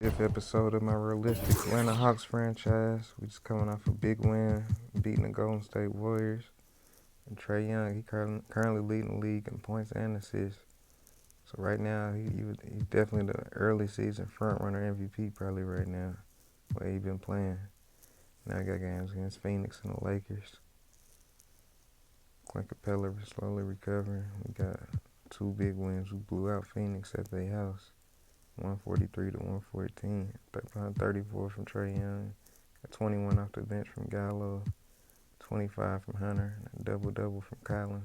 Fifth episode of my realistic Atlanta Hawks franchise. We just coming off a big win, beating the Golden State Warriors. And Trae Young, he currently leading the league in points and assists. So right now, he's definitely the early season front runner MVP probably right now. The way he been playing. Now I got games against Phoenix and the Lakers. Clint Capella is slowly recovering. We got two big wins. We blew out Phoenix at their house. 143 to 114. 34 from Trae Young. Got 21 off the bench from Gallo. 25 from Hunter. And a double-double from Collins.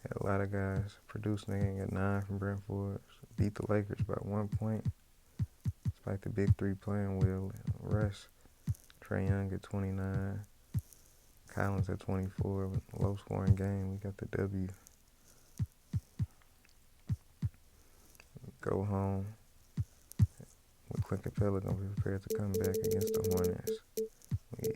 Had a lot of guys producing. Got 9 from Brent Forbes. Beat the Lakers by 1 point. Despite the big three playing well. Russ. Trae Young at 29. Collins at 24. Low scoring game. We got the W. Go home. With Clint Capella gonna be prepared to come back against the Hornets. We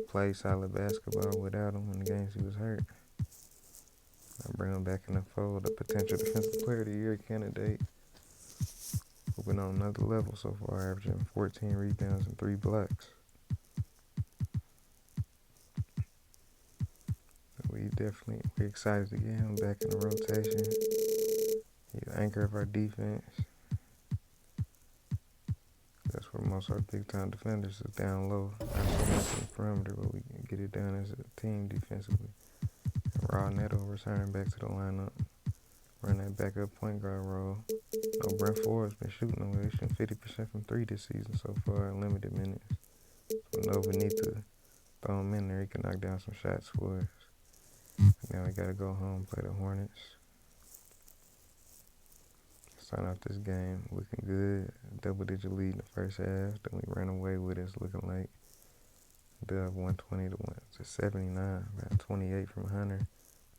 played solid basketball without him in the games he was hurt. I bring him back in the fold, a potential defensive player of the year candidate. Moving on another level so far, averaging 14 rebounds and 3 blocks. We're excited to get him back in the rotation. He's the anchor of our defense. That's where most of our big-time defenders is down low. Not so much in the perimeter, but we can get it done as a team defensively. And Raw Neto returning back to the lineup. Run that backup point guard role. No, Brent Forbes been shooting them. He's shooting 50% from 3 this season so far in limited minutes. So Nova need to throw him in there. He can knock down some shots for us. Now we got to go home and play the Hornets. Starting off this game looking good. Double-digit lead in the first half. Then we ran away with it. It's looking like dub 120 to 79. About 28 from Hunter.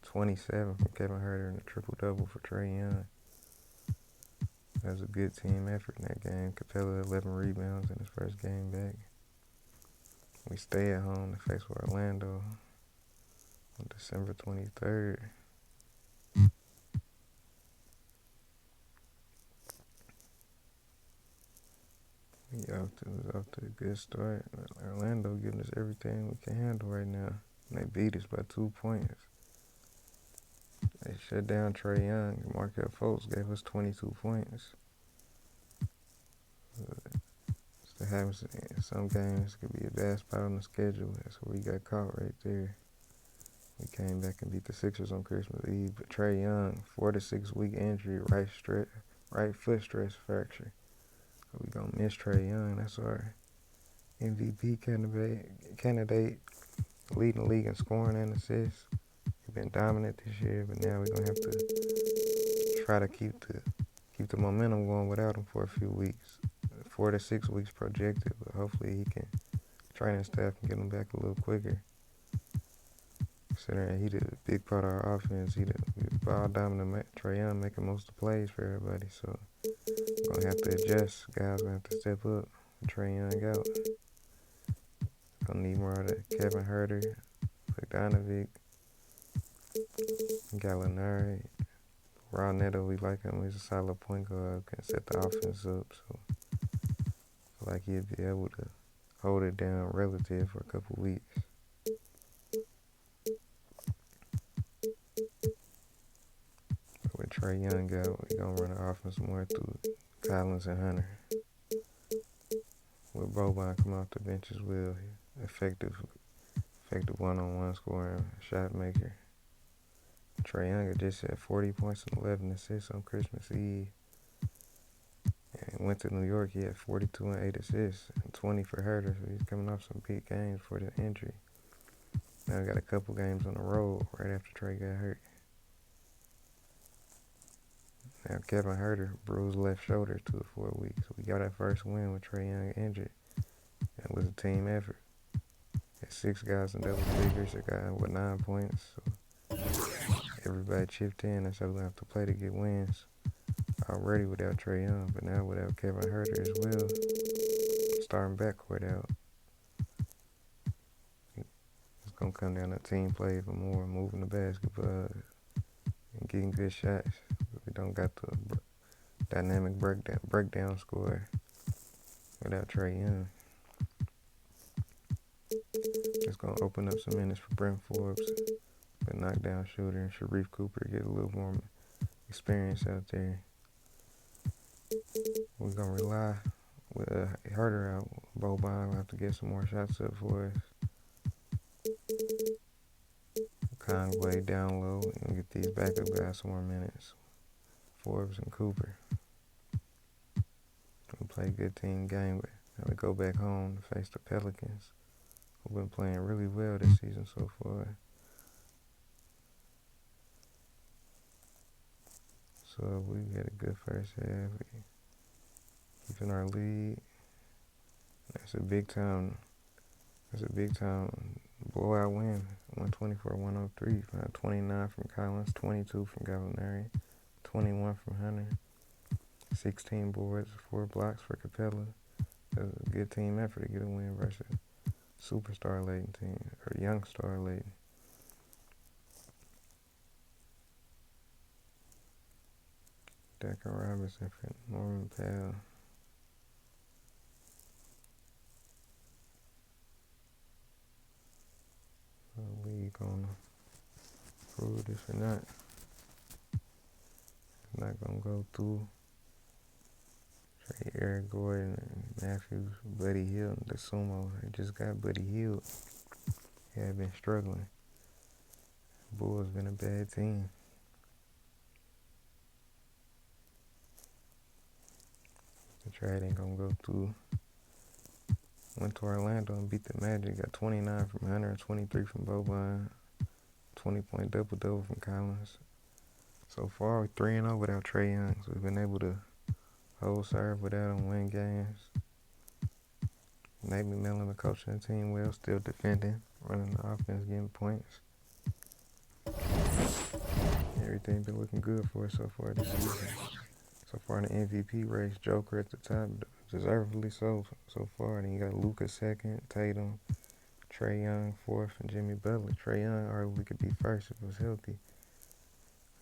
27 from Kevin Huerter and a triple-double for Trae Young. That was a good team effort in that game. Capella 11 rebounds in his first game back. We stay at home to face Orlando on December 23rd. We off to a good start. Orlando giving us everything we can handle right now. And they beat us by 2 points. They shut down Trae Young. Markelle Fultz gave us 22 points. So having some games could be a bad spot on the schedule. That's where we got caught right there. We came back and beat the Sixers on Christmas Eve. But Trae Young, 4 to 6 week injury, right foot stress fracture. So we gonna miss Trae Young. That's our MVP candidate, leading the league in scoring and assists. He's been dominant this year, but now we're gonna have to try to keep the momentum going without him for a few weeks. 4 to 6 weeks projected, but hopefully training staff can get him back a little quicker. Considering he did a big part of our offense, he ball dominant Trae Young making most of the plays for everybody, so we're gonna have to adjust. Guys gonna have to step up and Trae Young out. Gonna need more of the Kevin Huerter, Bogdanovic, Gallinari. Raw Neto, we like him. He's a solid point guard, can set the offense up, so I feel like he'd be able to hold it down relative for a couple weeks. With Trae Young out, we're going to run the offense more through Collins and Hunter. With Boban come off the bench as well, effective one-on-one scoring, shot maker. Trae Young just had 40 points and 11 assists on Christmas Eve. And went to New York, he had 42 and 8 assists and 20 for Huerter, so he's coming off some big games for the injury. Now we got a couple games on the road right after Trae got hurt. Now Kevin Huerter bruised left shoulder 2 to 4 weeks. We got our first win with Trae Young injured. It was a team effort. Had 6 guys in double figures, a guy with 9 points. So everybody chipped in. That's how we have to play to get wins. Already without Trae Young, but now without Kevin Huerter as well. Starting backcourt out. It's gonna come down to team play for more, moving the basketball and getting good shots. We don't got the dynamic breakdown score. without Trae Young. It's gonna open up some minutes for Brent Forbes, the knockdown shooter, and Sharif Cooper get a little more experience out there. We're gonna rely with Herter out. Boban will have to get some more shots up for us. Conway down low and get these backup guys some more minutes. Forbes and Cooper. We play a good team game, but now we go back home to face the Pelicans, who've been playing really well this season so far. So we had a good first half. We keeping our lead. That's a big time blowout win. 124-103. 29 from Collins, 22 from Gallinari, 21 from Hunter, 16 boards, 4 blocks for Capella. That was a good team effort to get a win versus superstar laden team, or young star laden. Decker Robinson for Norman Powell. The league gonna prove this or not. It's not gonna go through. Trey Eric Gordon and Matthews, Buddy Hield, the sumo. They just got Buddy Hield. He had been struggling. Bulls been a bad team. The trade ain't gonna go through. Went to Orlando and beat the Magic. Got 29 from Hunter and 23 from Boban. 20-point double-double from Collins. So far, we're 3-0 without Trae Young. So we've been able to hold serve without him, win games. Nate McMillan, the coach of the team, well, still defending, running the offense, getting points. Everything been looking good for us so far this season. So far in the MVP race, Joker at the top, deservedly so far. Then you got Luka second, Tatum, Trae Young fourth, and Jimmy Butler. Trae Young arguably could be first if it was healthy.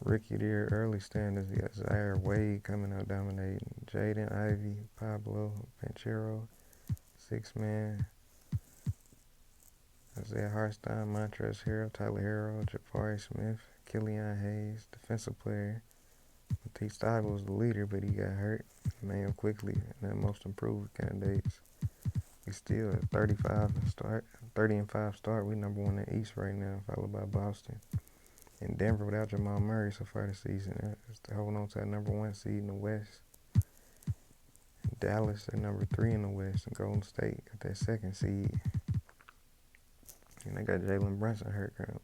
Ricky there, early standards. You got Zaire Wade coming out dominating. Jaden Ivey, Pablo, Panchero, six man. Isaiah Hartstein, Montrezl Harrell, Tyler Hero, Jabari Smith, Killian Hayes, defensive player. Matisse Thybulle was the leader, but he got hurt. Named quickly, and the most improved candidates. We still at 30 and 5 start. We number one in the East right now, followed by Boston. In Denver without Jamal Murray so far this season. It's holding on to that number one seed in the West. Dallas at number 3 in the West, and Golden State at that second seed. And they got Jalen Brunson hurt currently.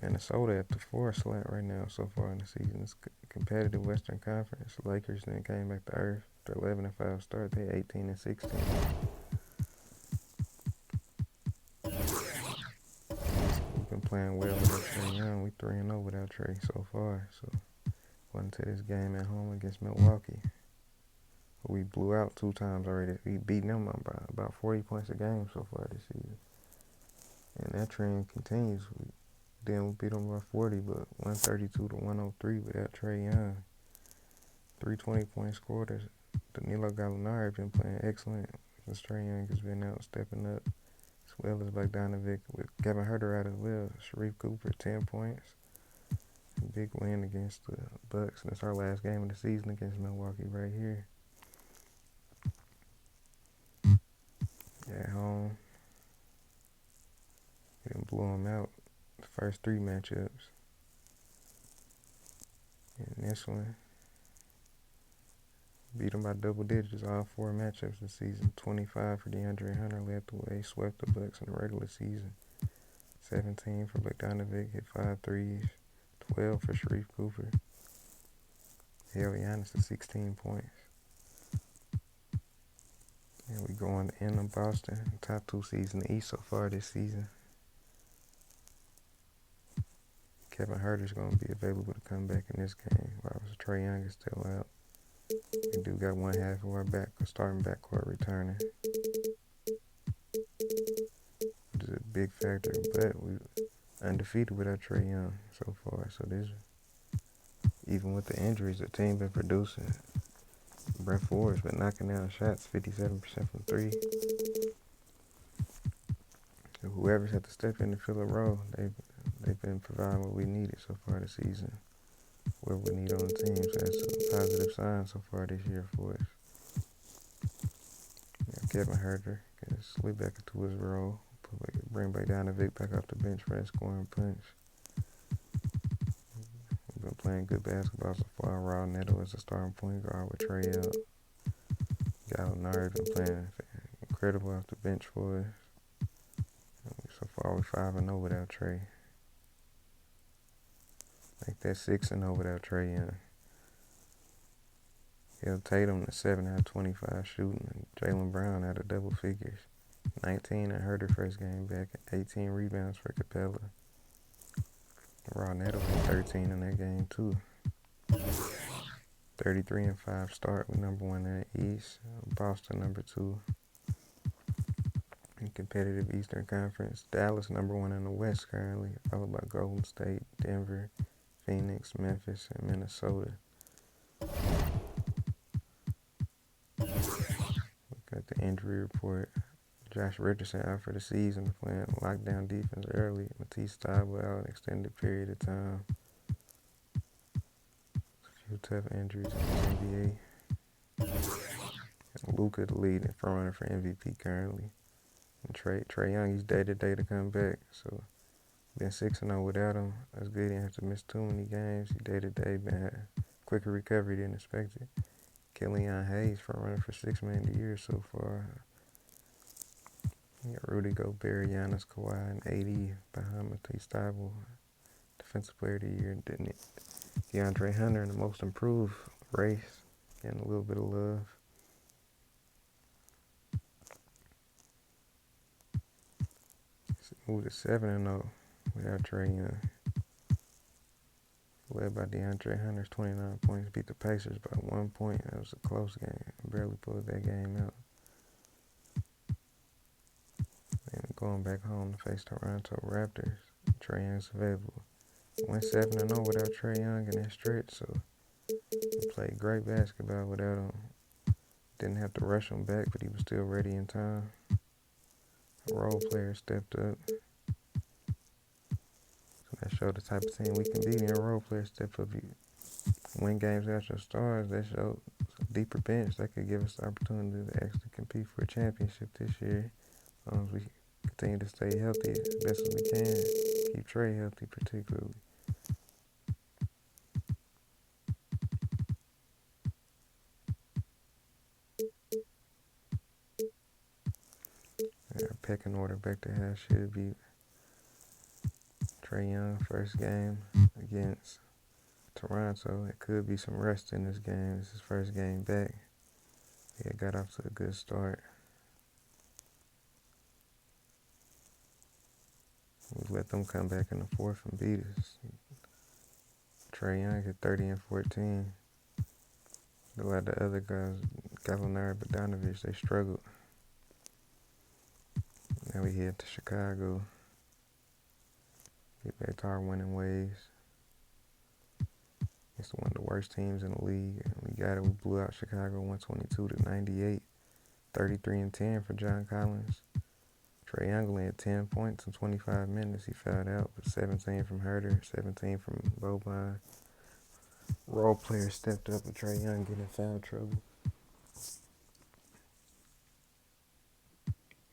Minnesota at the 4 slot right now so far in the season. It's competitive Western Conference. Lakers then came back to earth. They're 11 and 5 start. They're 18 and 16. We've been playing well without Trae Young. We 3-0 without Trae so far. So went to this game at home against Milwaukee. We blew out 2 times already. We beat them up by about 40 points a game so far this season. And that trend continues. We beat them by 40, but 132-103 without Trae Young. 3 20-point quarters. Danilo Gallinari been playing excellent since Trae Young has been out, stepping up, as well as Bogdanovic with Kevin Herter out as well. Sharif Cooper, 10 points. Big win against the Bucks. And it's our last game of the season against Milwaukee right here. At home. We done blew them out the first 3 matchups. And this one, beat them by double digits all 4 matchups this season. 25 for DeAndre Hunter led the way, swept the Bucks in the regular season. 17 for Bogdanovic, hit 5 threes. 12 for Sharif Cooper. Held Giannis to 16 points. And we going in Boston, top 2 seeds in the East so far this season. Kevin Herter's going to be available to come back in this game, while Trae Young is still out. We do got one half of our starting backcourt returning, which is a big factor, but we undefeated without Trae Young so far. So this, even with the injuries, the team been producing. Brent Ford's been knocking down shots 57% from three. Whoever's had to step in to fill a role, they've been providing what we needed so far this season. Whoever we need on the team, so that's a positive sign so far this year for us. Kevin Herter can slip back into his role, bring back down the Vic back off the bench for that scoring punch. We've been playing good basketball so far. Raw Neto as a starting point guard with Trey out. Gallinari been playing incredible off the bench for us. So far we're 5-0 without Trey. Like that 6-0 without Trey Young. Tatum at 7 out of 25 shooting, and Jaylen Brown out of double figures. 19 and Herter first game back, 18 rebounds for Capella. Raw Neto had 13 in that game too. 33-5 start with number 1 in the East. Boston number 2 in competitive Eastern Conference. Dallas number 1 in the West currently, followed by Golden State, Denver, Phoenix, Memphis, and Minnesota. Got the injury report. Josh Richardson out for the season, playing lockdown defense early. Matisse Thybulle out an extended period of time. A few tough injuries in the NBA. And Luka the lead front runner for MVP currently. And Trey Young, he's day-to-day to come back. So been 6-0 without him. That's good. He didn't have to miss too many games. He day-to-day been had quicker recovery than expected. Killian Hayes, front runner for 6 Man of the Year so far. You got Rudy Gobert, Giannis, Kawhi, and AD behind Matisse Thybulle, Defensive Player of the Year. Didn't it? DeAndre Hunter in the Most Improved race, getting a little bit of love. Moved to 7-0 without Trey Young. Led by DeAndre Hunter's 29 points, beat the Pacers by 1 point. That was a close game. Barely pulled that game out. And going back home to face Toronto Raptors, Trey Young's available. Went 7-0 without Trey Young in that stretch, so he played great basketball without him. Didn't have to rush him back, but he was still ready in time. A role player stepped up. That showed the type of team we can be. And a role player stepped up. You win games without your stars. That showed a deeper bench that could give us the opportunity to actually compete for a championship this year. As long as we continue to stay healthy as best as we can. Keep Trey healthy particularly. Our pecking order back to how it should be. Trey Young, first game against Toronto. It could be some rust in this game. This is his first game back. Yeah, got off to a good start. We let them come back in the fourth and beat us. Trey Young hit 30 and 14. A lot of the other guys, Gallinari, Bogdanovic, they struggled. Now we head to Chicago. Get back to our winning ways. It's one of the worst teams in the league. We got it. We blew out Chicago 122-98. 33 and 10 for John Collins. Trey Young only had 10 points in 25 minutes. He fouled out with 17 from Herter, 17 from Boban. Role players stepped up with Trey Young getting in foul trouble.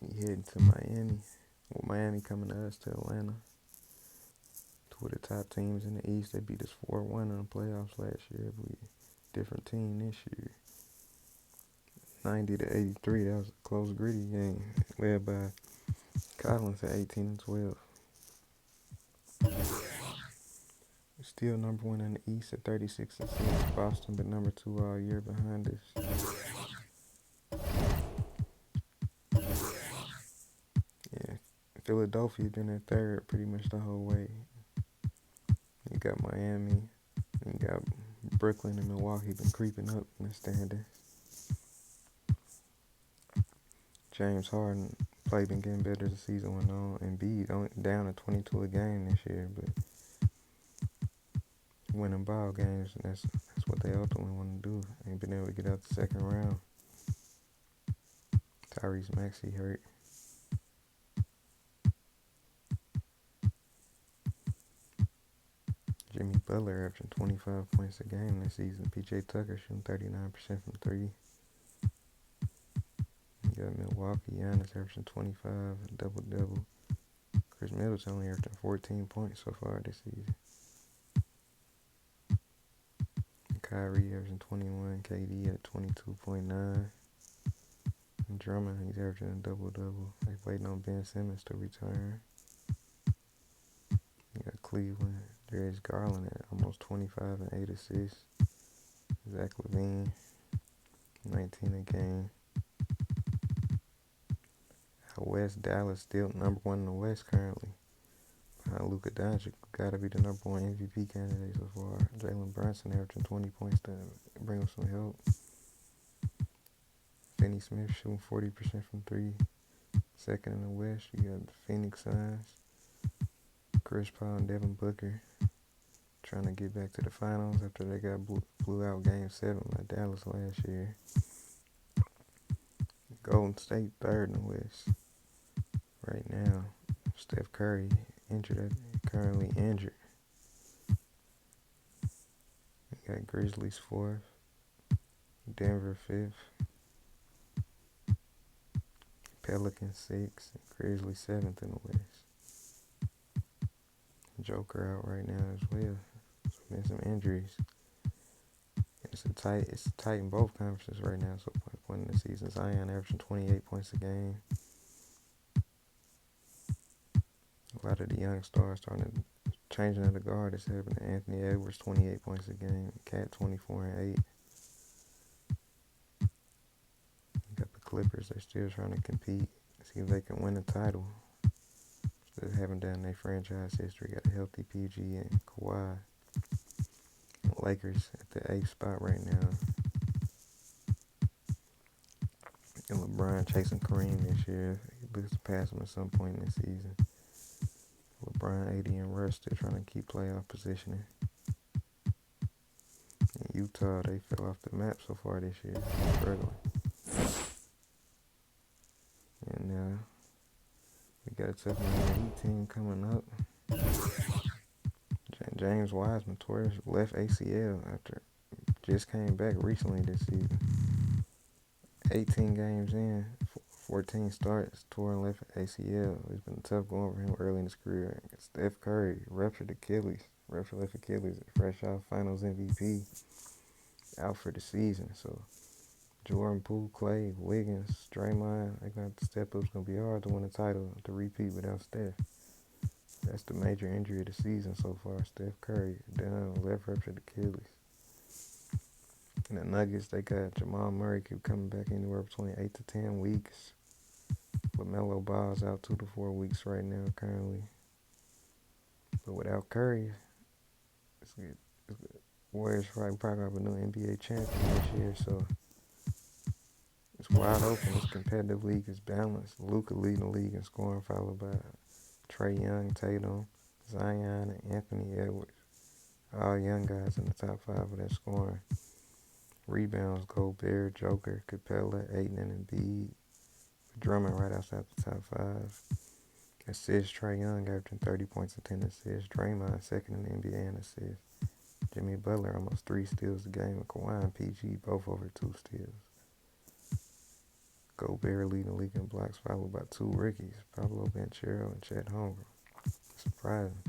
He heading to Miami. Well, Miami coming to us, to Atlanta. Two of the top teams in the East. They beat us 4-1 in the playoffs last year. But we different team this year. 90-83. That was a close, gritty game. Led by Collins at 18 and 12. Still number 1 in the East at 36 and 6. Boston, but number 2 all year behind us. Yeah, Philadelphia been at third pretty much the whole way. You got Miami, you got Brooklyn and Milwaukee been creeping up in the standings. James Harden play been getting better as the season went on. Embiid only down to 22 a game this year, but winning ball games, and that's what they ultimately want to do. Ain't been able to get out the second round. Tyrese Maxey hurt. Jimmy Butler averaging 25 points a game this season. PJ Tucker shooting 39% from three. You got Milwaukee, Giannis averaging 25, double-double. Chris Middleton only averaging 14 points so far this season. Kyrie averaging 21, KD at 22.9. And Drummond, he's averaging a double-double. They waiting on Ben Simmons to return. You got Cleveland, Darius Garland at almost 25 and 8 assists. Zach LaVine, 19 a game. Out West, Dallas still number one in the West currently. Behind Luka Doncic, gotta be the number one MVP candidate so far. Jalen Brunson averaging 20 points to bring him some help. Finney Smith shooting 40% from three. Second in the West, you got the Phoenix Suns. Chris Paul and Devin Booker trying to get back to the finals after they got blew out Game 7 by Dallas last year. Golden State third in the West right now. Steph Curry currently injured. You got Grizzlies fourth, Denver fifth, Pelicans sixth, and Grizzlies seventh in the West. Joker out right now as well. So been some injuries. It's tight in both conferences right now. So point in the season, Zion averaging 28 points a game. A lot of the young stars starting to changing of the guard is happening. Anthony Edwards 28 points a game. Cat 24 and 8. You got the Clippers. They're still trying to compete. See if they can win a title. They haven't done their franchise history. Got a healthy PG and Kawhi. Lakers at the 8th spot right now. And LeBron chasing Kareem this year. He looks to pass him at some point in the season. LeBron, AD, and Russ still trying to keep playoff positioning. In Utah, they fell off the map so far this year. They're struggling. And we got a tough Miami Heat team coming up. James Wiseman tore his left ACL after just came back recently this season. 18 games in, 14 starts, torn left ACL. It's been tough going for him early in his career. Steph Curry, ruptured left Achilles, fresh off Finals MVP, out for the season. So Jordan Poole, Clay, Wiggins, Draymond, they're going to have to step up. It's going to be hard to win a title, to repeat without Steph. That's the major injury of the season so far. Steph Curry, down, left ruptured Achilles. And the Nuggets, they got Jamal Murray keep coming back anywhere between 8 to 10 weeks. LaMelo Ball's out 2 to 4 weeks right now currently. But without Curry, Warriors probably have a new NBA champion this year. So it's wide open. It's competitive league. It's balanced. Luka leading the league in scoring, followed by Trae Young, Tatum, Zion, and Anthony Edwards. All young guys in the top 5 of that scoring. Rebounds, Gobert, Joker, Capella, Ayton, and Embiid. Drummond right outside the top 5. Assists, Trae Young averaging 30 points and 10 assists. Draymond second in the NBA in assists. Jimmy Butler almost 3 steals a game. And Kawhi and PG both over 2 steals. Gobert leading the league in blocks, followed by 2 rookies, Pablo Banchero and Chet Holmgren. Surprising.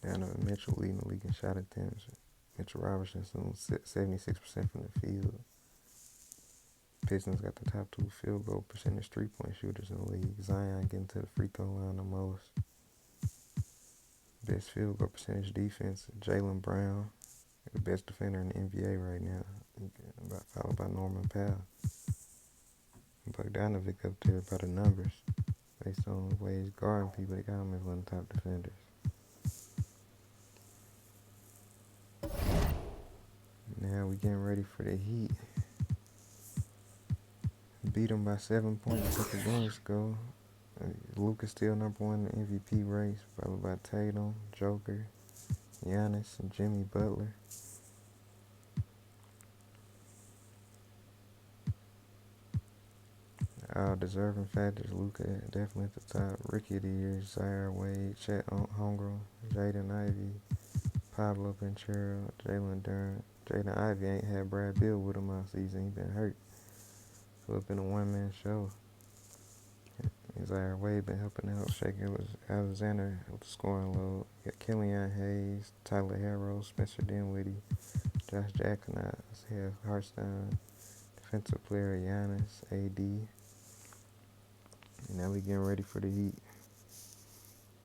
Donovan Mitchell leading the league in shot attempts. Mitchell Robinson 76% from the field. Pistons got the top 2 field goal percentage 3-point shooters in the league. Zion getting to the free throw line the most. Best field goal percentage defense, Jaylen Brown, the best defender in the NBA right now, followed by Norman Powell. Bogdanovic up there by the numbers. Based on the way he's guarding people, they got him as one of the top defenders. Now we getting ready for the Heat. Beat them by 7 points a couple games ago. Luka's still number 1 in the MVP race, followed by Tatum, Joker, Giannis and Jimmy Butler. All deserving factors. Luka definitely at the top. Rookie of the year, Zaire Wade, Chet Holmgren, Jaden Ivey, Pablo Ventura, Jalen Duran. Jaden Ivey ain't had Brad Beal with him all season. He been hurt. So it's been a one-man show. Zaire Wade been helping out. Shaker Alexander with the scoring load. Got Killian Hayes, Tyler Harrow, Spencer Dinwiddie, Josh Jackson, Hartstein, defensive player Giannis, AD. And now we getting ready for the Heat.